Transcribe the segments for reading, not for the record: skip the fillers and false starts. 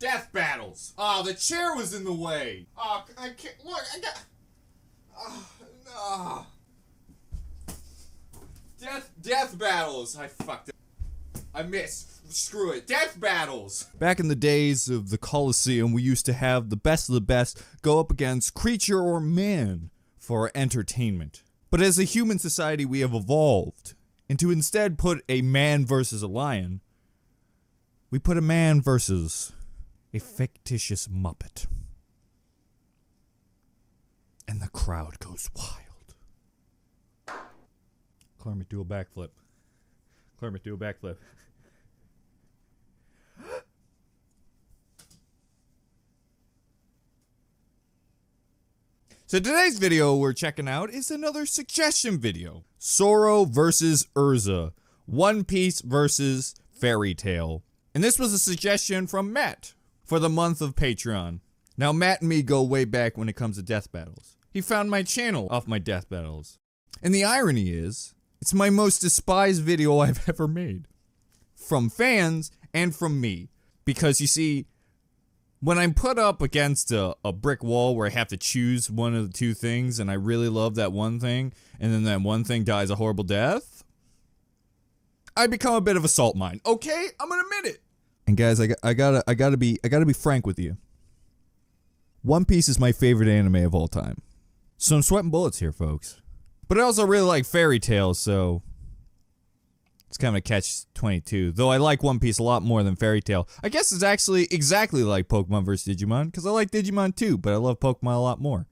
Death battles. Oh, the chair was in the way. Oh, I can't. Look, I got. Oh, no. Death battles. I fucked it. I missed. Screw it. Death battles. Back in the days of the Colosseum, we used to have the best of the best go up against creature or man for entertainment. But as a human society, we have evolved. And to instead put a man versus a lion, we put a man versus a fictitious Muppet. And the crowd goes wild. Clermont, do a backflip. Clermont, do a backflip. So today's video we're checking out is another suggestion video. Zoro versus Erza. One Piece versus Fairy Tail. And this was a suggestion from Matt for the month of Patreon. Now Matt and me go way back when it comes to death battles. He found my channel off my death battles. And the irony is, it's my most despised video I've ever made. From fans and from me. Because you see, when I'm put up against a brick wall where I have to choose one of the two things, and I really love that one thing, and then that one thing dies a horrible death, I become a bit of a salt mine. Okay, I'm gonna admit it. And guys, I gotta be frank with you. One Piece is my favorite anime of all time. So I'm sweating bullets here, folks. But I also really like Fairy Tail, so it's kind of a catch-22. Though I like One Piece a lot more than Fairy Tail. I guess it's actually exactly like Pokemon vs. Digimon, because I like Digimon too, but I love Pokemon a lot more.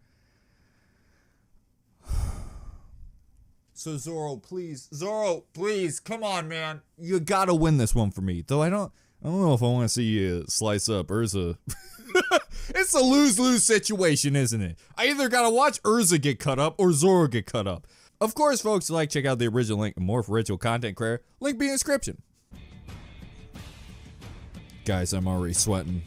So Zoro, please, come on, man. You gotta win this one for me. Though I don't know if I want to see you slice up Erza. It's a lose-lose situation, isn't it? I either gotta watch Erza get cut up or Zoro get cut up. Of course, folks, like, check out the original link and more for original content creator. Link be in the description. Guys, I'm already sweating.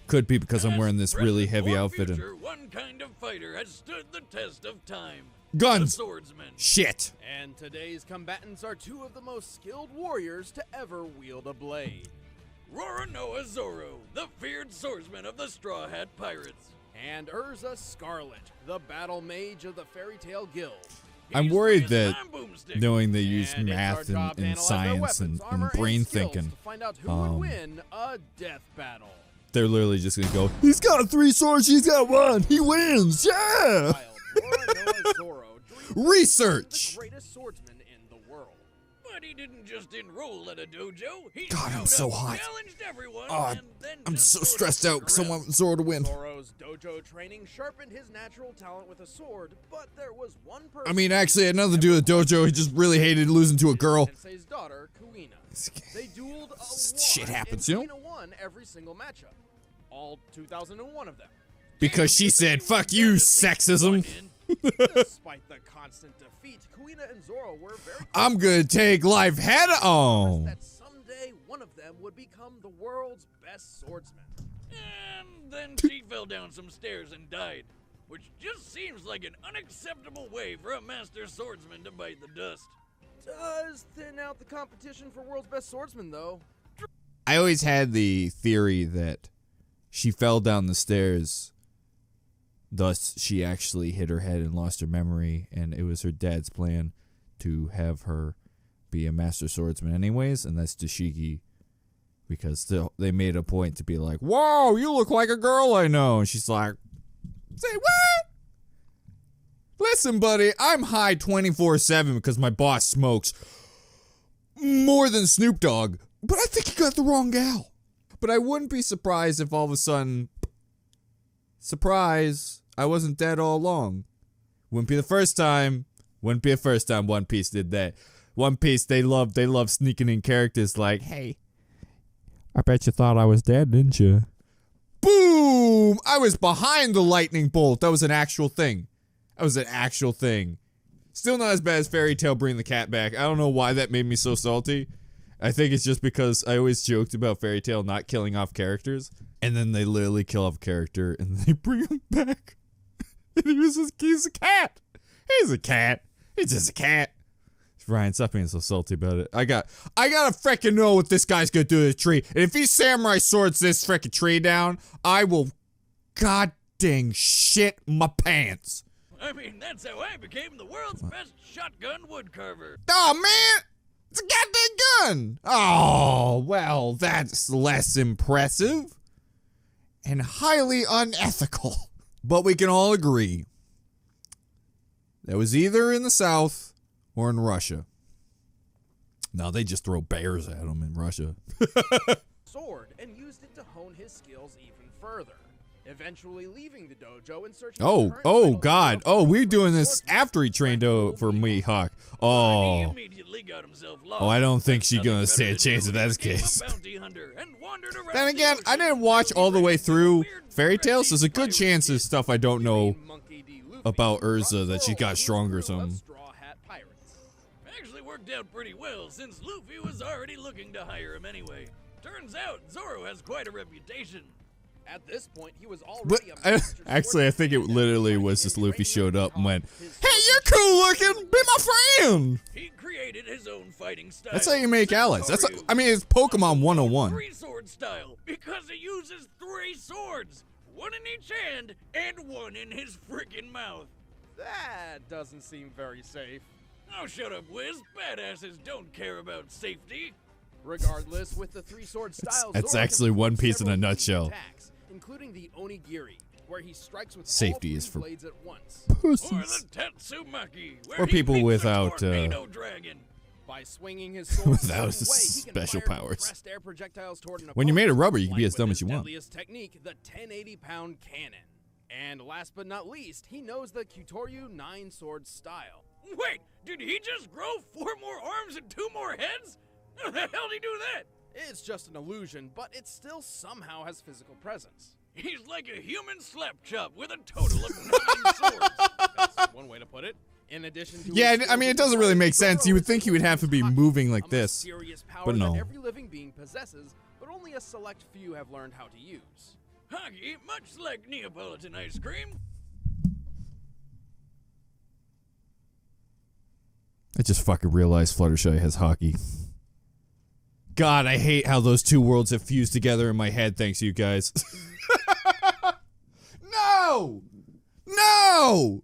Could be because I'm wearing this really heavy outfit. And one kind of fighter has stood the test of time. Guns! The swordsman. Shit! And today's combatants are two of the most skilled warriors to ever wield a blade. Roronoa Zoro, the feared swordsman of the Straw Hat Pirates. And Erza Scarlet, the battle mage of the Fairy Tail Guild. I'm worried that knowing they use math and science and brain thinking, to find out who would win a death battle. They're literally just gonna go, he's got 3 swords, he's got 1, he wins, yeah! Roronoa Zoro Research! the greatest swordsman in the world. But he didn't just enroll at a dojo. He God, I'm so hot. Challenged everyone, Oh, and then I'm just so sort of stressed out because I want Zoro to win. Zoro's dojo training sharpened his natural talent with a sword, but there was one person. I mean, actually, another dude at dojo, he just really hated losing to a girl. Sensei's daughter, Kuina. They dueled a lot. Shit happens, you know? Kuina won every single matchup. All 2,001 of them. Because she said, fuck you, sexism. Despite the constant defeat, Kuina and Zoro were very I'm gonna take life head on. that someday one of them would become the world's best swordsman. And then she fell down some stairs and died, which just seems like an unacceptable way for a master swordsman to bite the dust. Does thin out the competition for world's best swordsman, though. I always had the theory that she fell down the stairs, thus she actually hit her head and lost her memory, and it was her dad's plan to have her be a master swordsman anyways, and that's Dashiki, because they made a point to be like, whoa, you look like a girl I know, and she's like, say what? Listen, buddy, I'm high 24/7 because my boss smokes more than Snoop Dogg, but I think you got the wrong gal. But I wouldn't be surprised if all of a sudden, surprise, I wasn't dead all along. Wouldn't be the first time One Piece did that. One Piece, they love sneaking in characters like, hey, I bet you thought I was dead, didn't you? Boom! I was behind the lightning bolt. That was an actual thing. Still not as bad as Fairy Tail bringing the cat back. I don't know why that made me so salty. I think it's just because I always joked about Fairy Tail not killing off characters, and then they literally kill off a character, and they bring him back. And he's a cat. He's a cat. He's just a cat. Ryan, stop being so salty about it. I gotta freaking know what this guy's gonna do to the tree. And if he samurai swords this freaking tree down, I will god dang shit my pants. I mean, that's how I became the world's best shotgun woodcarver. Oh man! It's a goddamn gun! Oh, well, that's less impressive. And highly unethical. But we can all agree that was either in the South or in Russia. Now they just throw bears at them in Russia. Sword and used it to hone his skills even further, eventually leaving the dojo and searching. Oh god. Oh, we're doing this after he trained for Mihawk. He Oh. immediately got himself lost. Oh, I don't think she's Nothing gonna better stand a to do chance if than that's the became a case. bounty hunter and wandered around Then the again, I ocean didn't watch all the way through Fairy Tales, so there's a good Pirate chance there's stuff I don't know Monkey D. Luffy about brought Erza that she Zoro got a stronger or crew of something. Straw Hat Pirates. Actually worked out pretty well since Luffy was already looking to hire him anyway. Turns out Zoro has quite a reputation. At this point, he was But already a master actually, I think it swordsman literally and was just Luffy showed up and went, his "Hey, you're cool looking. Be my friend." He created his own fighting style. That's how you make allies. That's Soryu. I mean, it's Pokemon 101. Three sword style because he uses three swords, one in each hand and one in his freaking mouth. That doesn't seem very safe. Oh, shut up, Wiz. Badasses don't care about safety. Regardless, with the three-sword style, That's Zoro actually can One perform Piece in a several unique nutshell. attacks, including the onigiri, where he strikes with Safety all is three for blades at once. Or pussies. the Tatsumaki, where Or he people beats a without, tornado dragon. By swinging his sword Without a certain way, he can special fire powers. compressed air projectiles toward an When you're made of opponent, rubber, you can be like as dumb with as you his want. deadliest technique, the 1080-pound cannon. And last but not least, he knows the Kyutoryu 9-sword style. Wait, did he just grow 4 more arms and 2 more heads? How the hell did he do that? It's just an illusion, but it still somehow has physical presence. He's like a human slap chop with a total of 9 swords. That's one way to put it. In addition to Yeah, his I mean, it skills doesn't really with make sense. You would think he would have to be Zoro moving like a this, mysterious power but no. that every living being possesses, but only a select few have learned how to use. Hockey, much like Neapolitan ice cream. I just fucking realized Fluttershy has hockey. God, I hate how those two worlds have fused together in my head, thanks to you guys. No! No!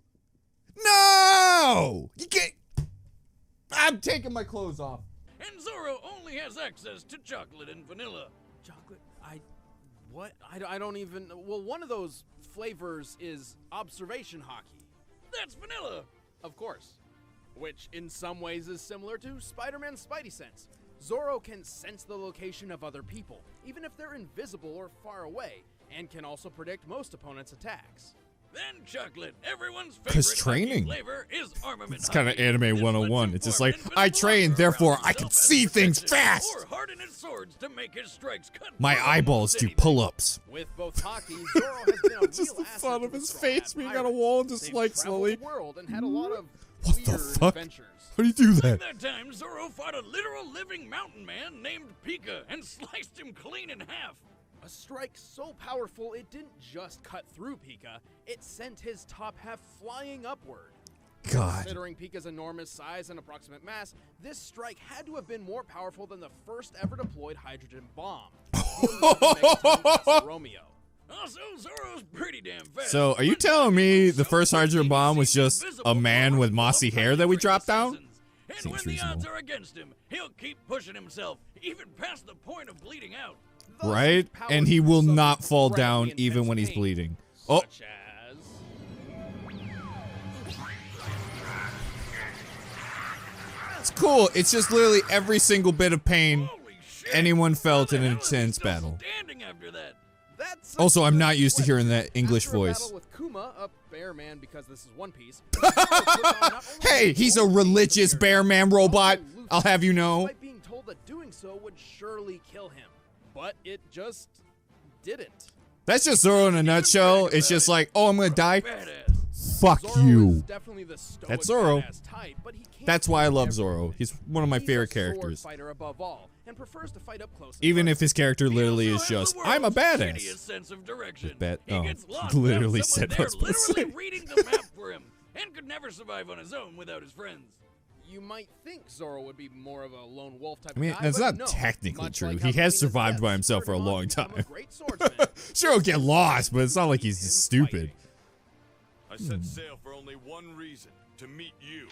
No! You can't... I'm taking my clothes off. And Zoro only has access to chocolate and vanilla. Chocolate? What? I don't even... Well, one of those flavors is observation hockey. That's vanilla. Of course. Which in some ways is similar to Spider-Man's Spidey sense. Zoro can sense the location of other people, even if they're invisible or far away, and can also predict most opponents' attacks. Then chocolate, everyone's 'Cause favorite training. hockey flavor is armament It's kinda hockey. anime This lets 101. him It's just form like, invisible I train, armor therefore around I can himself see as things protection, fast. Or harden his swords to make his strikes cut My through eyeballs almost do anything. pull-ups. With both hockey, Zoro has been a Just real the asset thought to of the his Straw face Hat being on a Pirates. wall and just, They've like, traveled slowly- the world and had a lot of What weird the fuck? adventures. How do you do that? That time, Zoro fought a literal living mountain man named Pika and sliced him clean in half. A strike so powerful it didn't just cut through Pika, it sent his top half flying upward. God. Considering Pika's enormous size and approximate mass, this strike had to have been more powerful than the first ever deployed hydrogen bomb. Romeo. Also, Zoro's pretty damn fast. So, are you One telling time me he moved the so first quickly hydrogen he bomb was seemed just invisible a man for with all mossy of hair that we hundreds dropped of down? assassins. And Seems when the odds reasonable. are against him, he'll keep pushing himself, even past the point of bleeding out. Thus, Right? his powers And he will suffer not fall incredibly down even intense when he's pain, bleeding. Oh, Such as... it's cool. It's just literally every single bit of pain Holy shit! anyone felt How in the an hell is he intense still battle. standing after that? That's Also, I'm not used to question. hearing that English After a voice. battle with Kuma, a bear man, because this is One Piece. Hey, he's a religious bear man robot. I'll have you know. Despite being told that doing so would surely kill him, but it just didn't. That's just Zoro in a nutshell. It's just like, oh, I'm gonna die. Badass. Fuck Zoro you. is definitely the stoic That's Zoro. badass type, but he can't That's why I do love everything. Zoro. He's one of my He's favorite a sword characters. fighter above all, and prefers to fight up close. and Even if personal. his character literally He is also has just, the I'm a world's badass. shittiest sense of direction. Bet- He oh, gets lost literally without someone said what I was there supposed to literally say. reading the map for him, and could never survive on his own without his friends. You might think Zoro would be more of a lone wolf type I mean, of guy, that's but not no. technically Much true. like He how has Melina's survived by death himself for a spurred him on long to become a time. great swordsman. Sure, he'll get lost, but it's not like he's Him stupid. fighting. I set sail for only one reason, to meet you.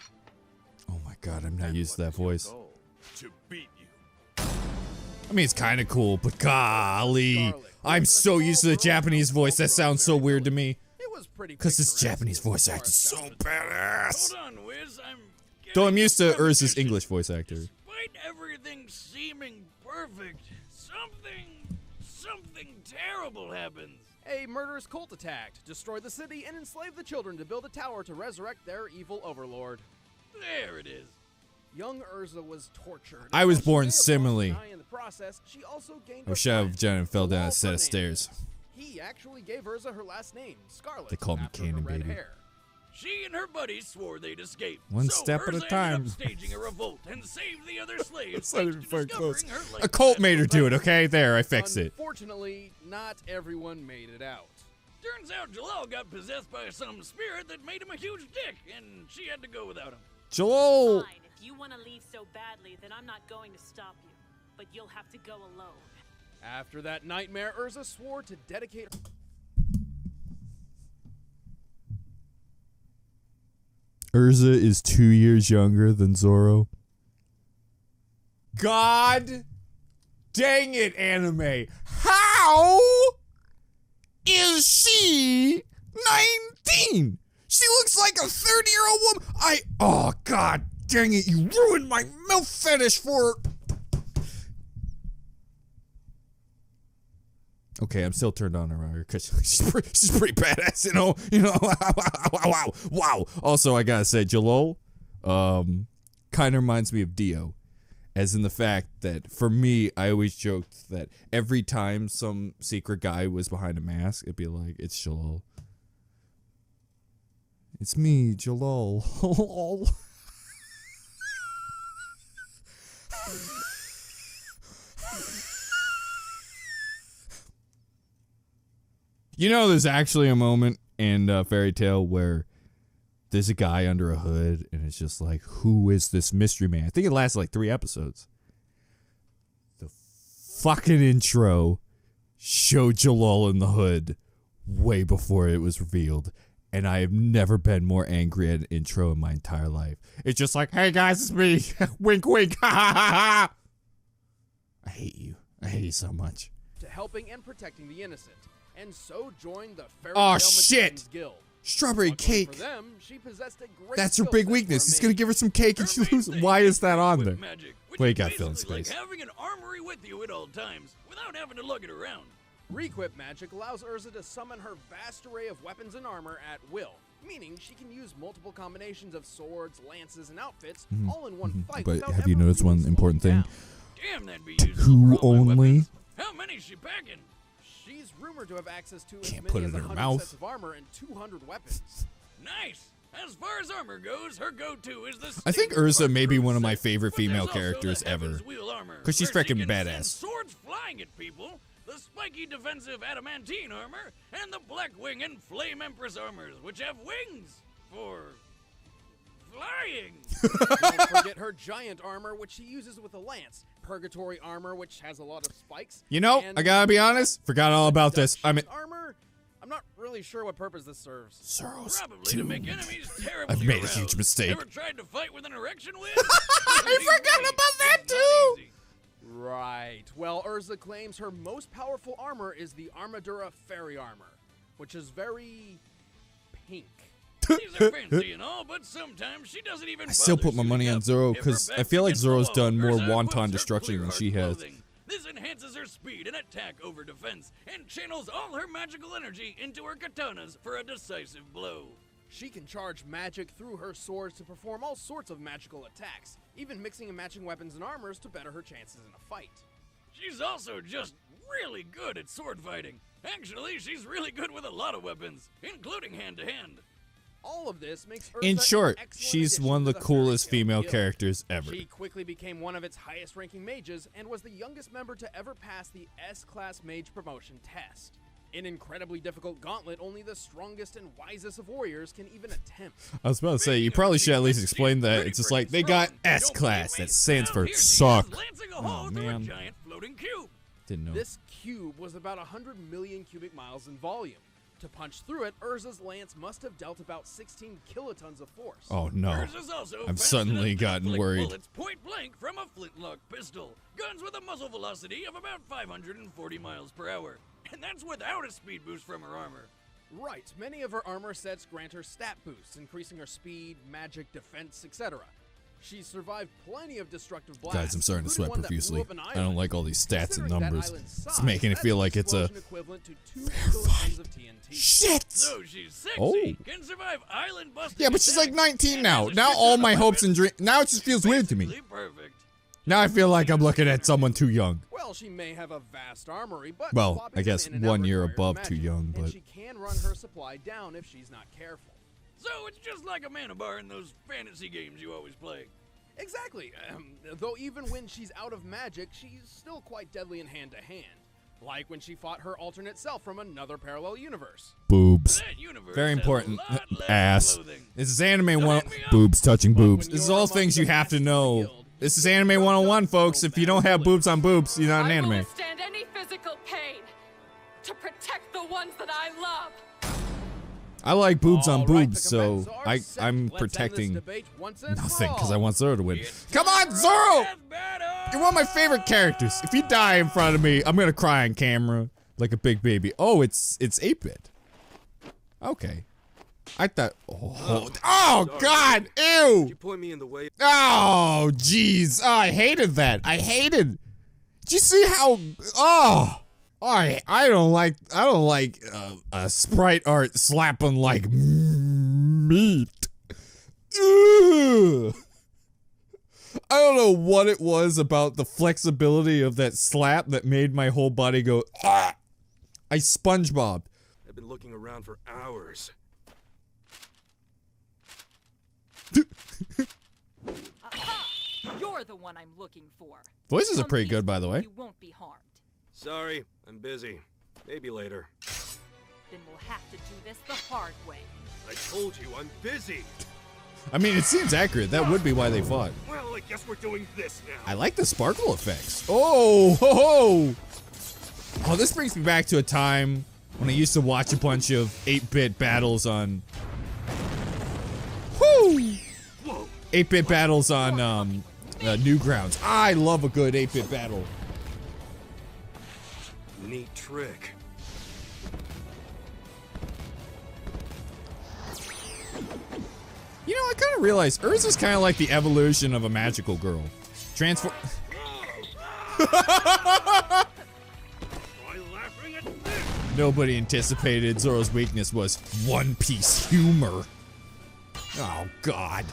Oh my god, I'm not used to that voice. To beat you. I mean, it's kind of cool, but golly, Scarlet, I'm so used to the Japanese voice. That sounds so weird to me. It was pretty Because this picturesque Japanese as far voice as actor is so sound. badass. Hold on, Wiz. I'm Though I'm getting used to a Erza's premonition. English voice actor. Despite everything seeming perfect, something terrible happens. A murderous cult attacked, destroyed the city, and enslaved the children to build a tower to resurrect their evil overlord. There it is. Young Erza was tortured. I was While she born may have lost similarly. an eye in the process, she also gained I a wish I friend, had Jen and fell down a Jalal set of Fernandez. stairs. He actually gave Erza her last name, Scarlet. They call me after her Cannon red Baby. hair. She and her buddies swore they'd escape. One so step at a Erza time. ended up staging a revolt and saved the other slaves. It's not thanks even to fucking close. discovering her A life cult made her magical do it, powers. okay? There, I fixed it. Unfortunately, not everyone made it out. Turns out Jalal got possessed by some spirit that made him a huge dick, and she had to go without him. Jalal! Fine, if you want to leave so badly, then I'm not going to stop you. But you'll have to go alone. After that nightmare, Erza swore to dedicate. Erza is 2 years younger than Zoro. God dang it, anime. How is she 19? She looks like a 30-year-old woman. Oh, god dang it. You ruined my milk fetish for her. Okay, I'm still turned on around her because she's pretty badass, you know. Wow. Also, I gotta say, Jalal, kind of reminds me of Dio, as in the fact that for me, I always joked that every time some secret guy was behind a mask, it'd be like, it's Jalal. It's me, Jalal. You know, there's actually a moment in Fairy Tail where there's a guy under a hood, and it's just like, who is this mystery man? I think it lasted like 3 episodes. The fucking intro showed Jalal in the hood way before it was revealed, and I have never been more angry at an intro in my entire life. It's just like, hey guys, it's me. Wink, wink. Ha ha ha ha. I hate you. I hate you so much. To helping and protecting the innocent, and so joined the Fairy Oh, Tail shit. Magicians Guild. Strawberry Luckily cake. For them, she possessed a great That's her skill big set weakness. for a He's gonna mage. give her some cake and she Her main loses. thing Why is that on with there? magic, which Well, you is gotta fill in basically space. like having an armory with you at all times, without having to lug it around. Requip magic allows Erza to summon her vast array of weapons and armor at will, meaning she can use multiple combinations of swords, lances, and outfits all in one fight. But without have you ever noticed really one important slowing thing? down. Damn, that'd be Two useful for all my only? weapons. How many's she packing? She's rumored to have access to as Can't many put it as in her 100 mouth. sets of armor and 200 weapons. Nice. As far as armor goes, her go-to is the. I think standard Erza may be Archer one of my set, favorite but there's female also characters the ever. Heaven's Wheel armor, 'Cause she's where she freaking can send badass. Swords flying at people, the spiky defensive adamantine armor, and the black wing and flame empress armors, which have wings for flying. Don't forget her giant armor, which she uses with a lance, purgatory armor, which has a lot of spikes. You know, and I gotta be honest, forgot all about this. I mean, armor. I'm not really sure what purpose this serves. Zoro's Probably to make enemies terrible. I've made a huge mistake. Ever tried to fight with an erection with? I forgot about that too. Right. Well, Erza claims her most powerful armor is the Armadura Fairy Armor, which is very pink. These are fancy and all, but sometimes she doesn't even. I still bother put my money suiting on up. Zoro If her 'cause I back feel like can Zoro's blow, done more Erza wonton equips her destruction than clear she heart has. clothing. This enhances her speed and attack over defense, and channels all her magical energy into her katanas for a decisive blow. She can charge magic through her swords to perform all sorts of magical attacks, even mixing and matching weapons and armors to better her chances in a fight. She's also just really good at sword fighting. Actually, she's really good with a lot of weapons, including hand-to-hand. All of this makes Erza In an short, excellent she's addition one of to the Fairy coolest Tail female Guild. characters ever. She quickly became one of its highest-ranking mages and was the youngest member to ever pass the S-Class Mage promotion test. An incredibly difficult gauntlet only the strongest and wisest of warriors can even attempt. I was about to say, you probably should at least explain that. It's just like, they got S-Class. That stands for suck. Oh, man. Giant floating cube. Didn't know. This cube was about 100 million cubic miles in volume. To punch through it, Erza's lance must have dealt about 16 kilotons of force. Oh, no. Erza's also I've fast suddenly enough to gotten inflict worried. bullets point blank from a flintlock pistol. Guns with a muzzle velocity of about 540 miles per hour. And that's without a speed boost from her armor. Right, many of her armor sets grant her stat boosts, increasing her speed, magic, defense, etc. She's survived plenty of destructive blasts. Guys, I'm starting to sweat including one that blew profusely. up an I don't island. like all these stats and Considering that numbers. island's It's size, making it that's feel an like it's a explosion equivalent to 2 kilotons of TNT. shit. So she's sexy, Oh. can survive island busting Yeah, but she's like attacks, 19 and now. has a Now shit all ton my of hopes and weapons. dreams. Now it just feels weird to me. Basically perfect. Now I feel like I'm looking at someone too young. Well, she may have a vast armory, but Well, swapping I guess them in and out 1 year requires above magic, too young, and but she can run her supply down if she's not careful. So it's just like a mana bar in those fantasy games you always play. Exactly. Though even when she's out of magic, she's still quite deadly in hand-to-hand. Like when she fought her alternate self from another parallel universe. boobs. That universe Very has a important. lot less Ass. clothing. This is anime So one. hit me up. Boobs touching boobs. when This is you're all among things the you have to best in the know. guild, This is you Anime don't 101, know folks. If you don't have boobs on boobs, you're not an I will anime. withstand any physical pain to protect the ones that I love. I like boobs on All right, boobs, the so combatants are I'm set. Let's end this protecting debate once and for nothing because I all. want Zoro to win. It's Come on, Zoro! Death battle! You're one of my favorite characters. If you die in front of me, I'm gonna cry on camera like a big baby. Oh, it's 8-bit. Okay. I thought. Oh God! Ew! You point me in the way. Oh, jeez. Oh, I hated that. I hated. Did you see how? Oh, I don't like sprite art slapping like meat. Ugh. I don't know what it was about the flexibility of that slap that made my whole body go. Ah! I SpongeBob. I've been looking around for hours. You're the one I'm looking for. Voices are Come pretty good, by the peacefully, way. You won't be harmed. Sorry, I'm busy. Maybe later. Then we'll have to do this the hard way. I told you I'm busy. I mean, it seems accurate. That would be why they fought. Well, I guess we're doing this now. I like the sparkle effects. Oh, ho, ho. Oh, this brings me back to a time when I used to watch a bunch of 8-bit battles on. Whoo! Whoa! 8-bit battles on Newgrounds. I love a good 8-bit battle. Neat trick. You know, I kind of realized Erza's kind of like the evolution of a magical girl. Transform. Why laughing at this? Nobody anticipated Zoro's weakness was One Piece humor. Oh, God.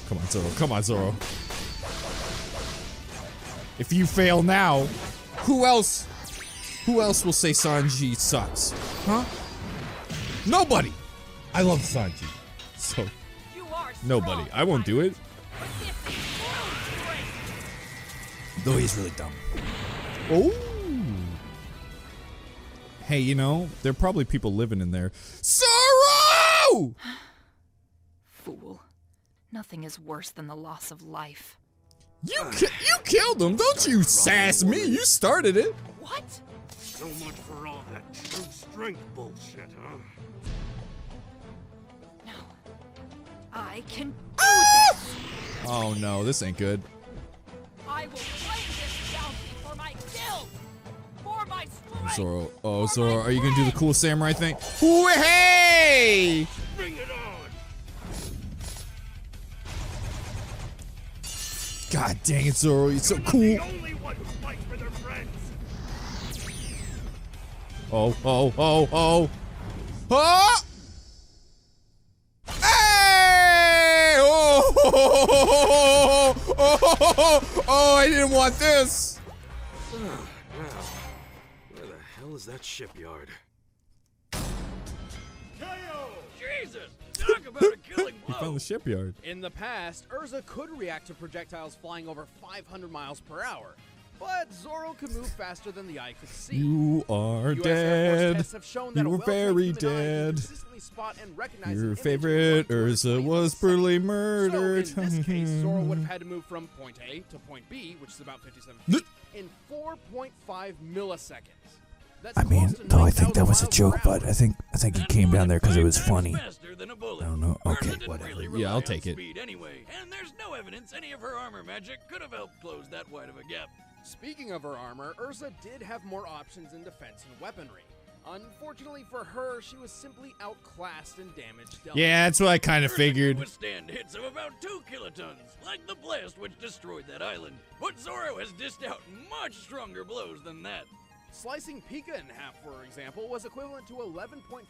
Come on, Zoro. Come on, Zoro. If you fail now, who else will say Sanji sucks? Huh? Nobody. I love Sanji. So, You are nobody. strong, I won't do it. but this is your strength. Though he's really dumb. Oh. Hey, you know, there are probably people living in there. Zoro! Fool. Nothing is worse than the loss of life. You killed him. Don't you sass me. You started it. What? So much for all that true strength bullshit, huh? No. I can do Ah! this. Oh no, this ain't good. I will claim this bounty for my guild. For my strength. Zoro. Oh, for Zoro, my are you gonna do the pride. cool samurai thing? Ooh, hey! Bring it on! God dang it, Zoro, you're so You're not cool. the only one who fights for their friends. Oh. Ah! Hey! Oh, I didn't want this. Now, where the hell is that shipyard? Jesus! Talk about a killing He blow! found the shipyard. In the past, Erza could react to projectiles flying over 500 miles per hour. but Zoro could move faster than the eye could see. You are US Air Force dead. tests have shown that You a were well-trained very human eye can dead. consistently spot and recognize an Your image favorite in 1 to Erza 20 was milliseconds. brutally murdered. So in this case, Zoro would have had to move from point A to point B, which is about 57 feet, in 4.5 milliseconds. That's I mean, close to though I think that 9,000 was a miles joke, per but hour. I think it came down there because it was funny. I don't know. Okay, whatever. Really Yeah, I'll take it. Speed anyway, and there's no evidence any of her armor magic could have helped close that wide of a gap. Speaking of her armor, Erza did have more options in defense and weaponry. Unfortunately for her, she was simply outclassed and damage dealt. Yeah, that's what I kind of Erza figured. could withstand hits of about 2 kilotons, like the blast which destroyed that island. But Zoro has dished out much stronger blows than that. Slicing Pika in half, for example, was equivalent to 11.5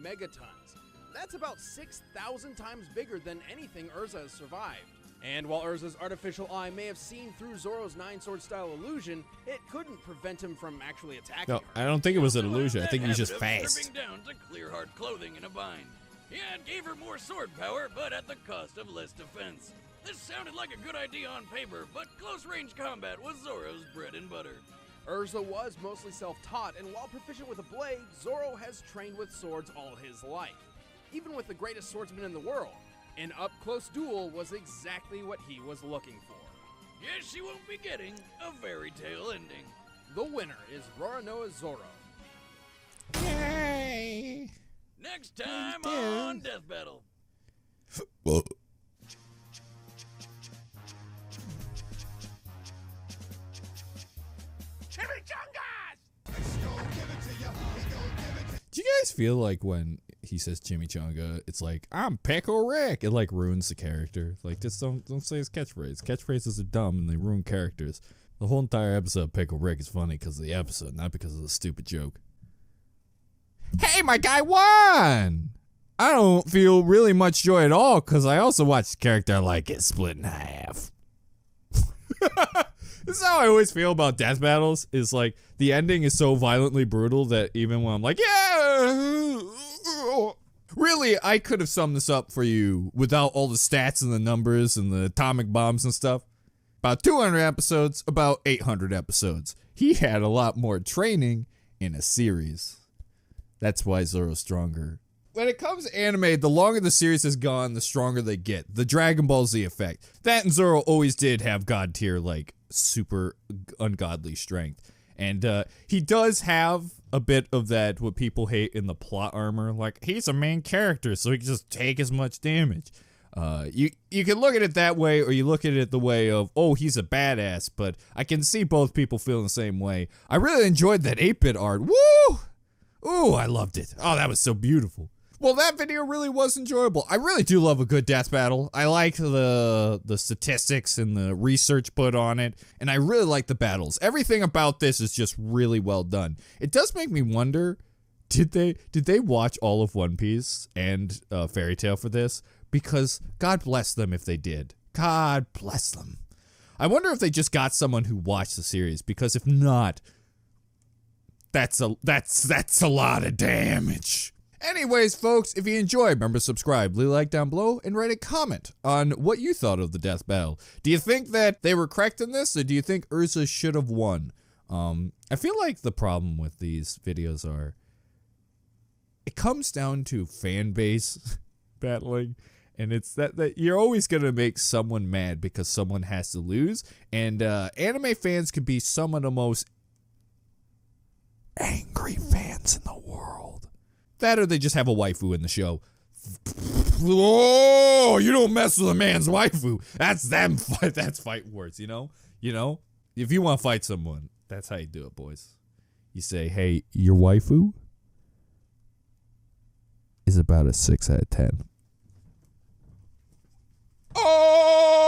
megatons. That's about 6,000 times bigger than anything Erza has survived. And while Erza's artificial eye may have seen through Zoro's 9-sword style illusion, it couldn't prevent him from actually attacking No, her. I don't think it was an Also illusion. I had think that he was just habit of fast. stripping down to clear hard clothing in a bind. Yeah, it gave her more sword power, but at the cost of less defense. This sounded like a good idea on paper, but close-range combat was Zoro's bread and butter. Erza was mostly self-taught, and while proficient with a blade, Zoro has trained with swords all his life. Even with the greatest swordsman in the world, an up-close duel was exactly what he was looking for. Yes, she won't be getting a fairy tale ending. The winner is Roronoa Zoro. Yay! Next time on Death Battle. Well, do you guys feel like when he says chimichanga, it's like, I'm Pickle Rick? It like ruins the character. Like, just don't say his catchphrase. Catchphrases are dumb and they ruin characters. The whole entire episode of Pickle Rick is funny because of the episode, not because of the stupid joke. Hey, my guy won! I don't feel really much joy at all because I also watched the character I like get split in half. This is how I always feel about death battles, is like the ending is so violently brutal that even when I'm like, yeah, really, I could have summed this up for you without all the stats and the numbers and the atomic bombs and stuff. About 200 episodes, about 800 episodes. He had a lot more training in a series. That's why Zoro's stronger. When it comes to anime, the longer the series has gone, the stronger they get. The Dragon Ball Z effect. That and Zoro always did have god tier, like, super ungodly strength. And he does have a bit of that, what people hate in the plot armor. Like, he's a main character, so he can just take as much damage. You can look at it that way, or you look at it the way of, oh, he's a badass, but I can see both people feeling the same way. I really enjoyed that 8-bit art. Woo! Ooh, I loved it. Oh, that was so beautiful. Well, that video really was enjoyable. I really do love a good death battle. I like the statistics and the research put on it, and I really like the battles. Everything about this is just really well done. It does make me wonder, did they watch all of One Piece and Fairy Tail for this? Because God bless them if they did. God bless them. I wonder if they just got someone who watched the series, because if not, that's a lot of damage. Anyways, folks, if you enjoyed, remember to subscribe, leave a like down below, and write a comment on what you thought of the death battle. Do you think that they were correct in this, or do you think Erza should have won? I feel like the problem with these videos are, it comes down to fan base battling, and it's that you're always going to make someone mad because someone has to lose, and anime fans could be some of the most angry fans in the words. That or they just have a waifu in the show. Oh, you don't mess with a man's waifu. That's them. That's fighting words, you know? You know? If you want to fight someone, that's how you do it, boys. You say, hey, your waifu is about a 6 out of 10. Oh!